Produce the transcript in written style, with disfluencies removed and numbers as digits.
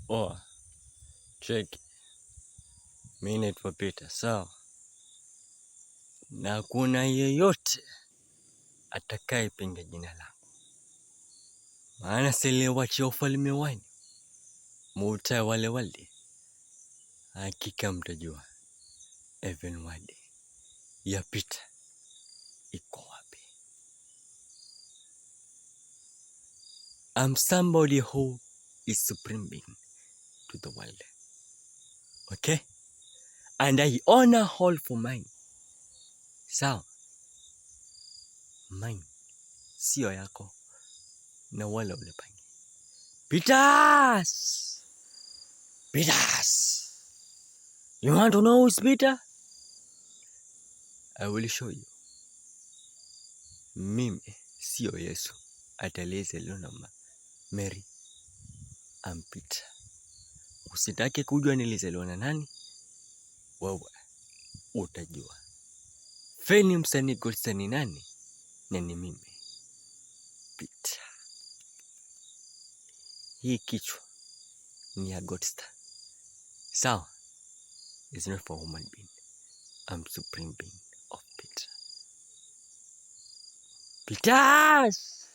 Oh, check. Mimi naitwa Peter, sawa? Na kuna yeyote atakayepinga jina langu, maana siliwachia ufalme wangu muutae wale wale, hakika mtajua even one day ya Peter iko wapi. I'm somebody who is supreme being to the world, okay? And I honor all for mine. Sawa? Mine sio yako na wala ulipangi. Peters! You want to know who's Peter? I will show you. Mimi sio Yesu ataliyezaliwa na Mary. I'm Peter. Usitake kujua nilizaliwa na nani? Wewe utajua. Feni msanii Godster ni nani? Na ni mimi Peter. Hii kichwa ni ya Godster. Sawa? It's not for human being. I'm supreme being of Peter. Peters!